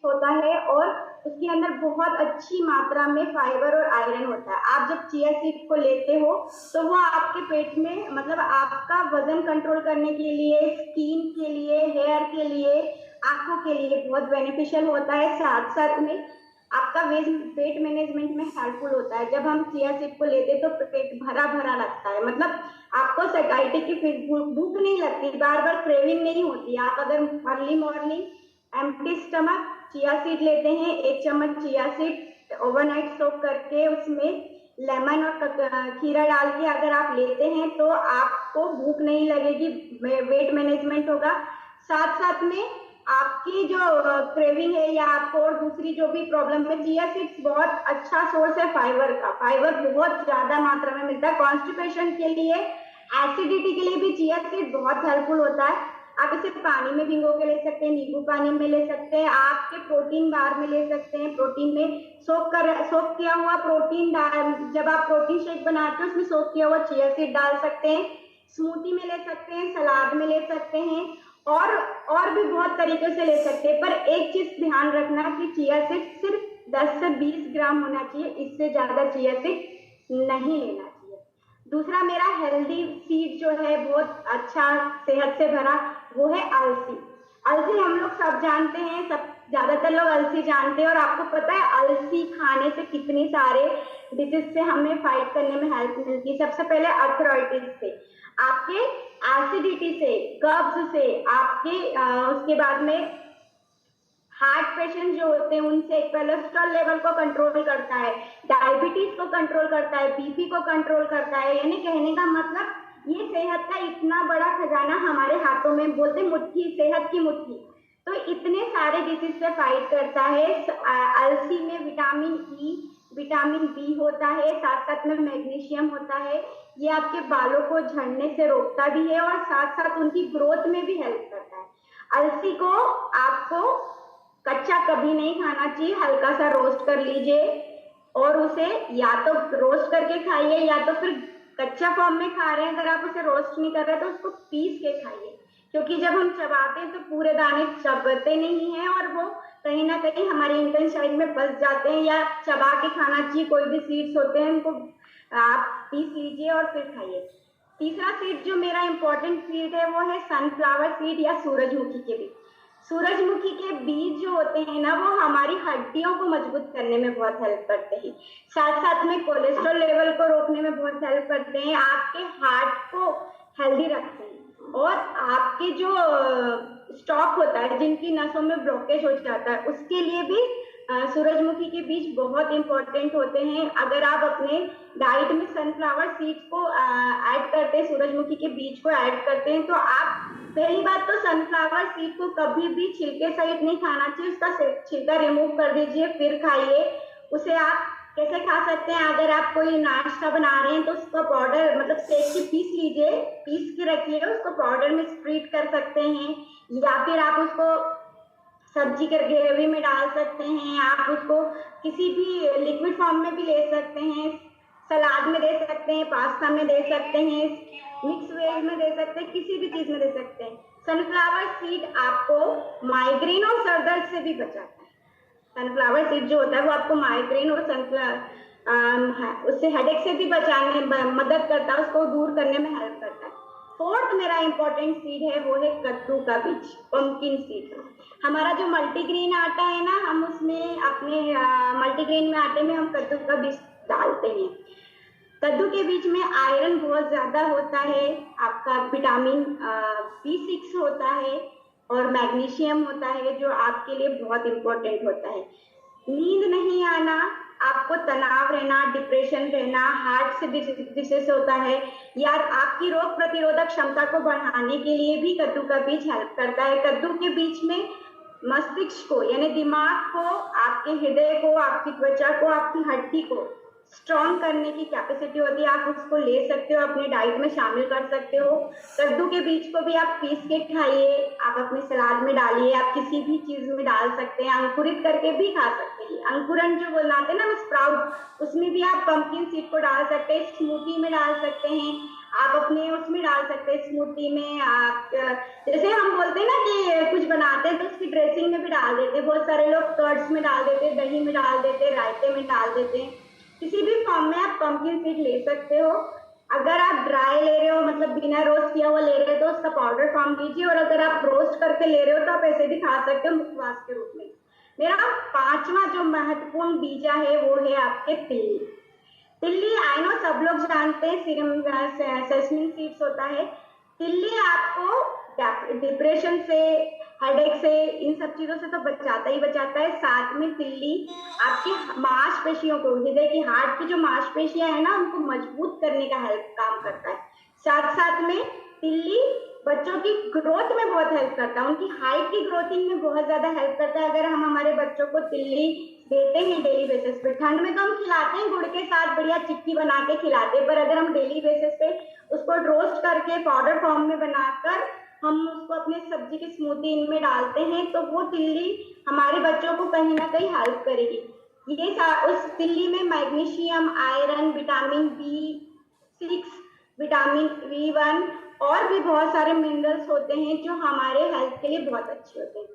होता है और उसके अंदर बहुत अच्छी मात्रा में फाइबर और आयरन होता है। आप जब चिया सीड को लेते हो तो वो आपके पेट में मतलब आपका वजन कंट्रोल करने के लिए, स्किन के लिए, हेयर के लिए, आंखों के लिए बहुत बेनिफिशियल होता है। साथ साथ में आपका वेट मैनेजमेंट में हेल्पफुल होता है। जब हम चिया सीड को लेते तो पेट भरा भरा लगता है, मतलब आपको सैटिस्फाई की फिर भूख नहीं लगती, बार बार क्रेविंग नहीं होती। आप अगर early morning empty stomach chia seed लेते हैं, 1 चम्मच चिया सीड ओवरनाइट सोक करके उसमें लेमन और खीरा डाल के अगर आप लेते हैं तो आपको भूख नहीं लगेगी, वेट मैनेजमेंट होगा। साथ साथ में आपकी जो क्रेविंग है या आपको और दूसरी जो भी प्रॉब्लम है, चिया सीड्स बहुत अच्छा सोर्स है फाइबर का। फाइबर बहुत ज्यादा मात्रा में मिलता है। कॉन्स्टिपेशन के लिए, एसिडिटी के लिए भी चिया सीड बहुत हेल्पफुल होता है। आप इसे पानी में भिगो के ले सकते हैं, नींबू पानी में ले सकते हैं, आपके प्रोटीन बार में ले सकते हैं। प्रोटीन में सोक किया हुआ प्रोटीन जब आप प्रोटीन शेक बनाते हैं उसमें सोक किया हुआ चिया सीड डाल सकते हैं। स्मूथी में ले सकते हैं, सलाद में ले सकते हैं और भी बहुत तरीके से ले सकते हैं। पर एक चीज ध्यान रखना कि चिया सीड सिर्फ 10 से 20 ग्राम होना चाहिए, इससे ज्यादा चिया सीड नहीं लेना चाहिए। दूसरा मेरा हेल्दी सीड जो है बहुत अच्छा सेहत से भरा, वो है अलसी। अलसी हम लोग सब जानते हैं, सब ज्यादातर लोग अलसी जानते हैं। और आपको पता है अलसी खाने से कितनी सारे डिजीज से हमें फाइट करने में हेल्प मिलती है। सबसे पहले अर्थराइटिस से, आपके एसिडिटी से, कब्ज से, आपके उसके बाद में हार्ट पेशेंट जो होते हैं उनसे कोलेस्ट्रॉल लेवल को कंट्रोल करता है, डायबिटीज को कंट्रोल करता है, बीपी को कंट्रोल करता है। यानी कहने का मतलब ये सेहत का इतना बड़ा खजाना हमारे हाथों में, बोलते मुट्ठी, सेहत की मुट्ठी। तो इतने सारे डिसीज से फाइट करता है। अलसी में विटामिन ई, विटामिन बी होता है, साथ साथ में मैग्नीशियम होता है। ये आपके बालों को झड़ने से रोकता भी है और साथ साथ उनकी ग्रोथ में भी हेल्प करता है। अलसी को आपको कच्चा कभी नहीं खाना चाहिए, हल्का सा रोस्ट कर लीजिए और उसे या तो रोस्ट करके खाइए या तो फिर कच्चा फॉर्म में खा रहे हैं, अगर आप उसे रोस्ट नहीं कर रहे तो उसको पीस के खाइए। क्योंकि जब हम चबाते हैं तो पूरे दाने चबते नहीं हैं और वो कहीं ना कहीं हमारे इंटेस्टाइन में फंस जाते हैं। या चबा के खाना चाहिए, कोई भी सीड्स होते हैं उनको आप पीस लीजिए और फिर खाइए। तीसरा सीड जो मेरा इंपॉर्टेंट सीड है वो है सनफ्लावर सीड या सूरजमुखी के बीज। सूरजमुखी के बीज जो होते हैं ना, वो हमारी हड्डियों को मजबूत करने में बहुत हेल्प करते हैं। साथ साथ में कोलेस्ट्रॉल लेवल को रोकने में बहुत हेल्प करते हैं, आपके हार्ट को हेल्दी रखते हैं और आपके जो स्टॉक होता है, जिनकी नसों में ब्लॉकेज हो जाता है, उसके लिए भी सूरजमुखी के बीज बहुत इंपॉर्टेंट होते हैं। अगर आप अपने डाइट में सनफ्लावर सीड्स को ऐड करते हैं, सूरजमुखी के बीज को ऐड करते हैं, तो आप पहली बात तो सनफ्लावर सीड को कभी भी छिलके सहित नहीं खाना चाहिए, उसका छिलका रिमूव कर दीजिए फिर खाइए। उसे आप कैसे खा सकते हैं, अगर आप कोई नाश्ता बना रहे हैं तो उसका पाउडर मतलब सेक के पीस लीजिए, पीस के रखिए, उसको पाउडर में स्प्रेड कर सकते हैं या फिर आप उसको सब्जी के ग्रेवी में डाल सकते हैं। आप उसको किसी भी लिक्विड फॉर्म में भी ले सकते हैं, सलाद में दे सकते हैं, पास्ता में दे सकते हैं, मिक्स वेज में दे सकते हैं, किसी भी चीज में दे सकते हैं। सनफ्लावर सीड आपको माइग्रेन और सर दर्द से भी बचाता है। सनफ्लावर सीड जो होता है वो आपको माइग्रेन और उससे हेडेक से भी बचाने में मदद करता है, उसको दूर करने में हेल्प करता है। फोर्थ मेरा इंपॉर्टेंट सीड है वो है कद्दू का बीज, पंपकिन सीड। हमारा जो मल्टीग्रेन आटा है ना, हम उसमें अपने मल्टीग्रेन में आटे में हम कद्दू का बीज डालते हैं। कद्दू के बीज में आयरन बहुत ज्यादा होता है, आपका विटामिन B6 होता है और मैग्नीशियम होता है, जो आपके लिए बहुत इंपॉर्टेंट होता है। नींद नहीं आना, आपको तनाव रहना, डिप्रेशन रहना, हार्ट से डिसीज होता है, या आपकी रोग प्रतिरोधक क्षमता को बढ़ाने के लिए भी कद्दू का बीज हेल्प करता है। कद्दू के बीज में मस्तिष्क को यानी दिमाग को, आपके हृदय को, आपकी त्वचा को, आपकी हड्डी को स्ट्रॉन्ग करने की कैपेसिटी होती है। आप उसको ले सकते हो, अपने डाइट में शामिल कर सकते हो। कद्दू के बीज को भी आप पीस के खाइए, आप अपने सलाद में डालिए, आप किसी भी चीज में डाल सकते हैं, अंकुरित करके भी खा सकते हैं। अंकुरन जो बोलते हैं ना स्प्राउट, उसमें भी आप पंपकिन सीड को डाल सकते हैं, स्मूथी में डाल सकते हैं, आप अपने उसमें डाल सकते हैं, स्मूथी में। आप जैसे हम बोलते हैं ना कि कुछ बनाते हैं तो उसकी ड्रेसिंग में भी डाल देते हैं, बहुत सारे लोग कर्ड्स में डाल देते हैं, दही में डाल देते हैं, रायते में डाल देते हैं। किसी भी फॉर्म में आप पंपकिन सीड ले सकते हो। अगर आप ड्राई ले रहे हो, मतलब बिना रोस्ट किया हुआ ले रहे हो, तो उसका पाउडर फॉर्म लीजिए, और अगर आप रोस्ट करके ले रहे हो तो आप ऐसे भी खा सकते हो मुखवास के रूप में। मेरा पांचवा जो महत्वपूर्ण बीजा है वो है आपके तिल्ली। तिल्ली आई नो सब लोग जानते हैं, सेसमिन सीड्स होता है। तिल्ली आपको डिप्रेशन से, हेडेक से, इन सब चीजों से तो बचाता ही बचाता है। साथ में तिल्ली आपकी मांसपेशियों को, हृदय की, हार्ट की जो मांसपेशियां है ना, उनको मजबूत करने का हेल्प काम करता है। साथ साथ में तिल्ली बच्चों की ग्रोथ में बहुत हेल्प करता है, उनकी हाइट की ग्रोथिंग में बहुत ज्यादा हेल्प करता है। अगर हम हमारे बच्चों को तिल्ली देते हैं डेली बेसिस पे, ठंड में तो हम खिलाते हैं गुड़ के साथ बढ़िया चिक्की बना के खिलाते हैं, पर अगर हम डेली बेसिस पे उसको रोस्ट करके पाउडर फॉर्म में बनाकर हम उसको अपने सब्जी की स्मूदी इनमें डालते हैं, तो वो तिल्ली हमारे बच्चों को कहीं ना कहीं हेल्प करेगी। ये उस तिल्ली में magnesium, iron, vitamin B6, vitamin B1 और भी बहुत सारे मिनरल्स होते हैं जो हमारे हेल्थ के लिए बहुत अच्छे होते हैं।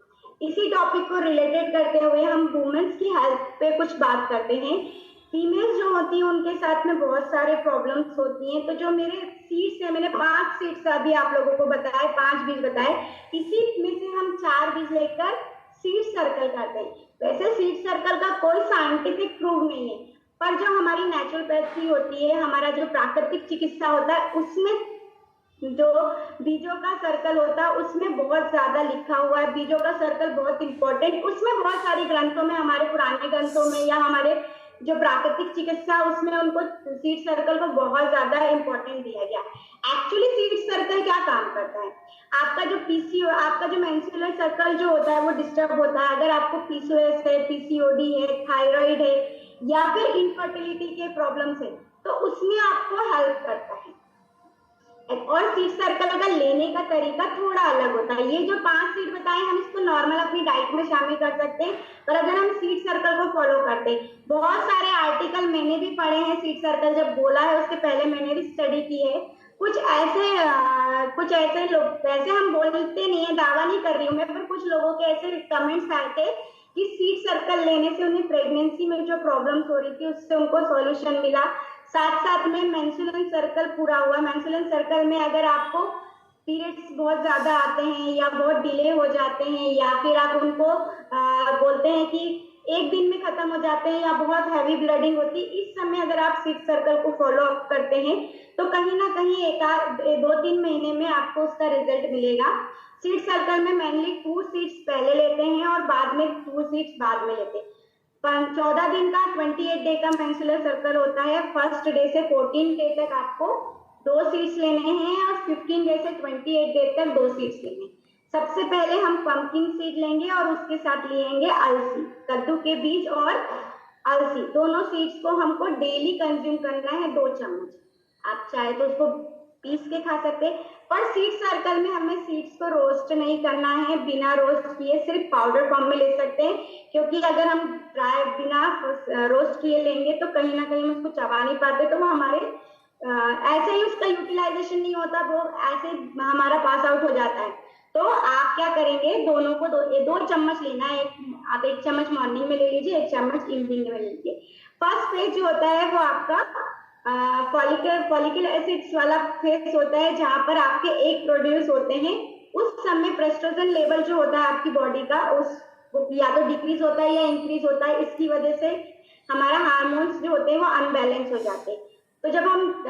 इसी टॉपिक को रिलेटेड करते हुए हम वुमेन्स की हेल्थ पे कुछ बात करते हैं। फीमेल्स जो होती हैं उनके साथ में बहुत सारे प्रॉब्लम्स होती हैं, तो जो मेरे सीड्स है, मैंने 5 सीड्स अभी आप लोगों को बताए, 5 बीज बताए, इसी में से हम 4 बीज लेकर सीड सर्कल करते हैं। वैसे सीड सर्कल का कोई साइंटिफिक प्रूफ नहीं है, पर जो हमारी नेचुरोपैथी होती है, हमारा जो प्राकृतिक चिकित्सा होता है, उसमें जो बीजों का सर्कल होता है उसमें बहुत ज्यादा लिखा हुआ है। बीजों का सर्कल बहुत इंपॉर्टेंट, उसमें बहुत सारी ग्रंथों में, हमारे पुराने ग्रंथों में या हमारे जो प्राकृतिक चिकित्सा, उसमें उनको सीड सर्कल को बहुत ज्यादा इंपॉर्टेंट दिया गया। एक्चुअली सीड सर्कल क्या काम करता है? आपका जो पीसीओ, आपका जो मेंस्ट्रुअल सर्कल जो होता है वो डिस्टर्ब होता है। अगर आपको पीसीओएस है, पीसीओडी है, थायराइड है या फिर इनफर्टिलिटी के प्रॉब्लम्स है, तो उसमें आपको हेल्प करता है। और सीड सर्कल का लेने का तरीका थोड़ा अलग होता है। ये जो 5 सीड बताए, हम इसको नॉर्मल अपनी डाइट में शामिल कर सकते हैं, पर अगर हम सीड सर्कल को फॉलो करते हैं, बहुत सारे आर्टिकल मैंने भी पढ़े हैं, सीड सर्कल जब बोला है उसके पहले मैंने भी स्टडी की है। कुछ ऐसे लोग, वैसे हम बोलते नहीं है, दावा नहीं कर रही हूँ मैं, पर कुछ लोगों के ऐसे कमेंट्स आए थे कि सीड सर्कल लेने से उन्हें प्रेगनेंसी में जो प्रॉब्लम्स हो रही थी उससे उनको सॉल्यूशन मिला। साथ साथ में मेंस्ट्रुअल सर्कल पूरा हुआ। मेंस्ट्रुअल सर्कल में अगर आपको पीरियड्स बहुत ज्यादा आते हैं या बहुत डिले हो जाते हैं, या फिर आप उनको बोलते हैं कि एक दिन में खत्म हो जाते हैं या बहुत हैवी ब्लडिंग होती है, इस समय अगर आप सीड सर्कल को फॉलो अप करते हैं तो कहीं ना कहीं 2-3 महीने में आपको उसका रिजल्ट मिलेगा। सीड सर्कल में मेनली 2 सीड्स पहले लेते हैं और बाद में 2 सीड्स बाद में लेते हैं। 14 दिन का 28 डे का मेंस्ट्रुअल सर्कल होता है। फर्स्ट डे से 14 डे तक आपको 2 सीड्स लेने हैं और 15 डे से 28 डे तक 2 सीड्स लेने हैं। सबसे पहले हम पंपकिन सीड लेंगे और उसके साथ लेंगे अलसी, कद्दू के बीज और अलसी, दोनों सीड्स को हमको डेली कंज्यूम करना है 2 चम्मच। आप चाहे तो उसको पीस के खा सकते हैं, पर सीड सर्कल में हमें सीड्स को रोस्ट नहीं करना है, बिना रोस्ट किए सिर्फ पाउडर फॉर्म में ले सकते हैं, क्योंकि अगर हम ड्राई बिना रोस्ट किए लेंगे तो कहीं ना कहीं हम उसको चबा नहीं पाते, तो वो हमारे ऐसे ही उसका यूटिलाइजेशन नहीं होता, वो ऐसे हमारा पास आउट हो जाता है। तो आप क्या करेंगे, दोनों को 2 चम्मच लेना है। आप 1 चम्मच मॉर्निंग में ले लीजिए, 1 चम्मच इवनिंग में ले लीजिए। फर्स्ट फेज जो होता है वो आपका फॉलिकल एसिड्स वाला फेज होता है, जहां पर आपके एग प्रोड्यूस होते हैं। उस समय प्रेस्टोजन लेवल जो होता है आपकी बॉडी का, उस या तो डिक्रीज होता है या इंक्रीज होता है। इसकी वजह से हमारा हार्मोन्स जो होते हैं वो अनबैलेंस हो जाते हैं। तो जब हम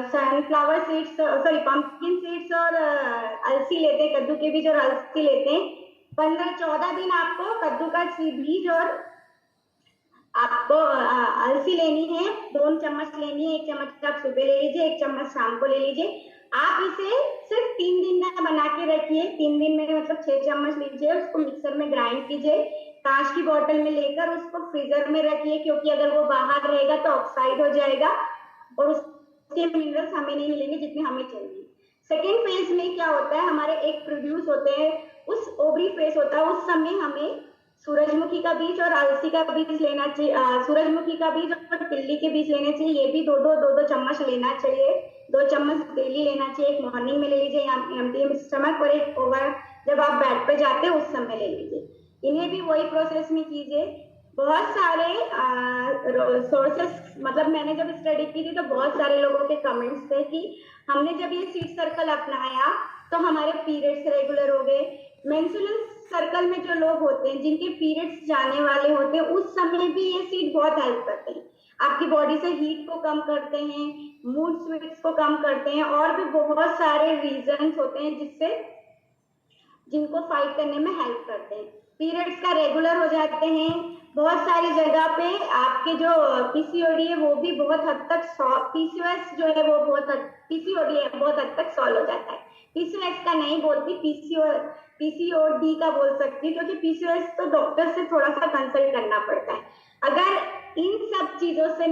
sunflower seeds, sorry pumpkin seeds और अलसी लेते हैं, कद्दू के बीज और अलसी लेते हैं, 15-14 दिन आपको कद्दू का बीज और आपको अलसी लेनी है, 2 चम्मच लेनी है। 1 चम्मच आप सुबह ले लीजिए, 1 चम्मच शाम को ले लीजिए। आप इसे सिर्फ 3 दिन में बना के रखिए। 3 दिन में मतलब 6 चम्मच लीजिए, उसको मिक्सर में ग्राइंड कीजिए, कांच की बोतल में लेकर उसको फ्रीजर में रखिए, क्योंकि अगर वो बाहर रहेगा तो ऑक्साइड हो जाएगा और उसके मिनरल्स हमें नहीं मिलेंगे जितने हमें चाहिए। सेकेंड फेज में क्या होता है, हमारे एग प्रोड्यूस होते हैं, उस ओवरी फेज होता है, उस समय हमें सूरजमुखी का बीज और अलसी का बीज लेना चाहिए। सूरजमुखी का बीज और तिल्ली के बीज लेने चाहिए, ये भी 2-2 चम्मच लेना चाहिए 2 चम्मच डेली लेना चाहिए। एक मॉर्निंग में ले लीजिए या एम्प्टी स्टमक, और एक ओवर जब आप बेड पे जाते हैं उस समय ले लीजिए। इन्हें भी वही प्रोसेस में कीजिए। बहुत सारे सोर्सेस, मतलब मैंने जब स्टडी की थी तो बहुत सारे लोगों के कमेंट्स थे कि हमने जब ये सीड सर्कल अपनाया तो हमारे पीरियड्स रेगुलर हो गए। मेंस्ट्रुअल सर्कल में जो लोग होते हैं जिनके पीरियड्स जाने वाले होते हैं उस समय भी ये सीड बहुत हेल्प करते हैं। आपकी बॉडी से हीट को कम करते हैं, मूड स्विंग्स को कम करते हैं, और भी बहुत सारे रीजंस होते हैं जिनको फाइट करने में हेल्प करते हैं। पीरियड्स का रेगुलर हो जाते हैं। बहुत सारी जगह पे आपके जो पीसीओडी है वो भी बहुत हद तक पीसीओएस जो है वो पीसीओडी है बहुत हद तक सॉल्व हो जाता है। पीसीओएस का नहीं बोलती, पीसीओडी का बोल सकती है, क्योंकि पीसीओएस तो डॉक्टर से थोड़ा सा कंसल्ट करना पड़ता है। अगर इन सब चीजों से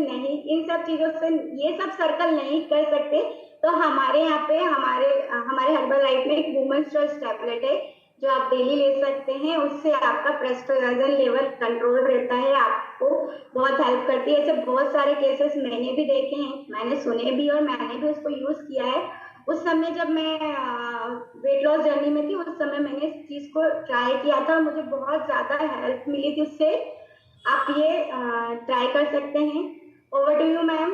ये सब सर्कल नहीं कर सकते तो हमारे यहाँ पे हमारे हर्बल लाइफ में एक वुमेन्स चॉइस टैबलेट है जो आप डेली ले सकते हैं। उससे आपका प्रेस्टोराजन लेवल कंट्रोल रहता है, आपको बहुत हेल्प करती है। ऐसे बहुत सारे केसेस मैंने भी देखे हैं, मैंने सुने भी और मैंने भी उसको यूज किया है। उस समय जब मैं वेट लॉस जर्नी में थी उस समय मैंने इस चीज को ट्राई किया था और मुझे बहुत ज्यादा हेल्प मिली थी उससे। आप ये ट्राई कर सकते हैं। Over to you ma'am.